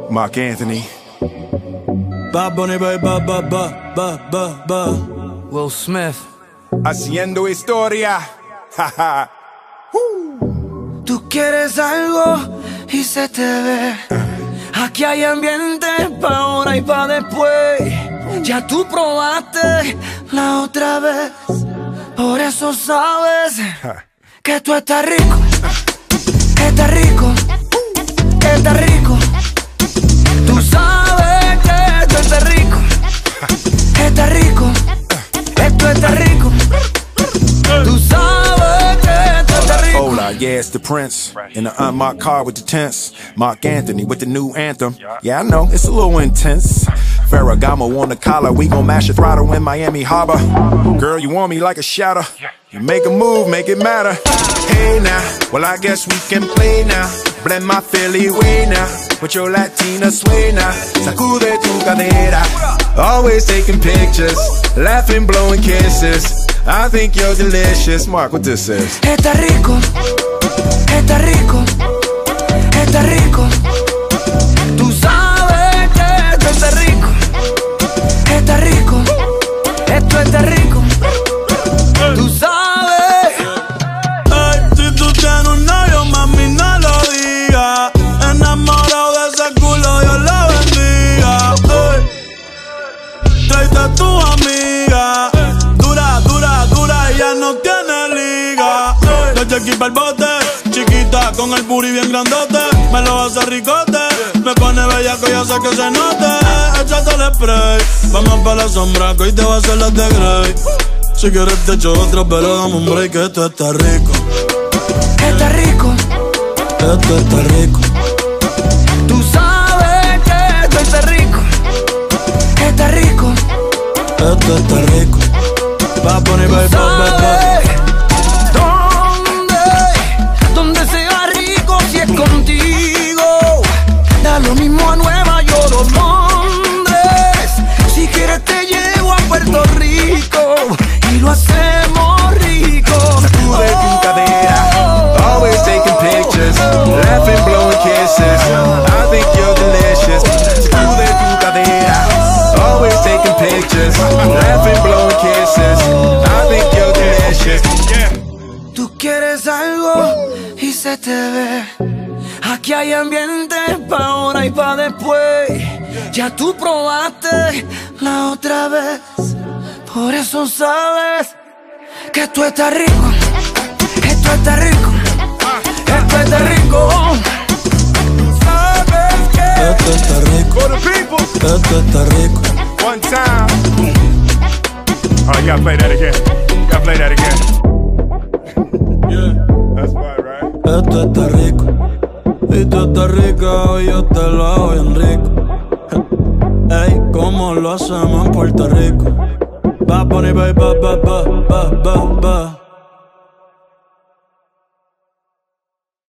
Marc Anthony. Bad Bunny, Will Smith. Haciendo historia. Jaja. Tú quieres algo y se te ve. Aquí hay ambiente pa' ahora y pa' después. Ya tú probaste la otra vez. Por eso sabes que tú estás rico. Estás rico. Estás rico. Tú sabes que tú estás rico. Estás rico. Esto está rico. Tú sabes que tú estás rico. Hola, yeah, it's the Prince in the unmarked car with the tents. Marc Anthony with the new anthem. Yeah, I know, it's a little intense. Ferragamo on the collar, we gon' mash a throttle in Miami Harbor. Girl, you want me like a shadow. You make a move, make it matter. Hey now, well I guess we can play now. Blend my Philly way now with your Latina sway now. Sacude tu cadera. Always taking pictures, laughing, blowing kisses. I think you're delicious. Mark, what this is? Está rico, está rico, está rico. Tú sabes que esto está rico. Está rico, esto está rico. Tú sabes. Ay, si tú tienes un novio, mami, no lo digas. Enamorado de ese culo, Dios lo bendiga. Tráete a tu amiga. Dura, ella no tiene liga. Desde aquí pa'l bote, chiquita con el booty bien grandote. Me lo hace ricote, me pone bellaco, ya sé que se note. Échate el spray, vamos pa' la sombra, que hoy te va a hacer las de Grey. Si quieres te echo otra, pero dame un break, que esto está rico. Está rico. Esto está rico. Tú sabes que esto está rico. Está rico. Esto está rico. Va a poner ¿Dónde sea rico si es contigo? Da lo mismo a Nueva York o Londres. Si quieres te llevo a Puerto Rico y lo hacemos rico. Sacude tu cadera. Always taking pictures, laughing, blowing kisses. I think you're delicious. Sacude tu cadera. Always taking pictures, laughing, blowing kisses. I think you're delicious. Tú quieres algo y se te ve. Aquí hay ambiente pa' ahora y pa' después. Ya tú probaste la otra vez. Por eso sabes que tú estás rico. Esto está rico. Esto está rico. Sabes que esto está rico. For the people. Esto está rico. One time. Oh, you gotta play that again. You gotta play that again. Yeah. That's fine, right? Esto está rico. Y tú estás rica y yo te lo hago bien rico. Ey, ¿cómo lo hacemos en Puerto Rico? Bad Bunny, baby, ba.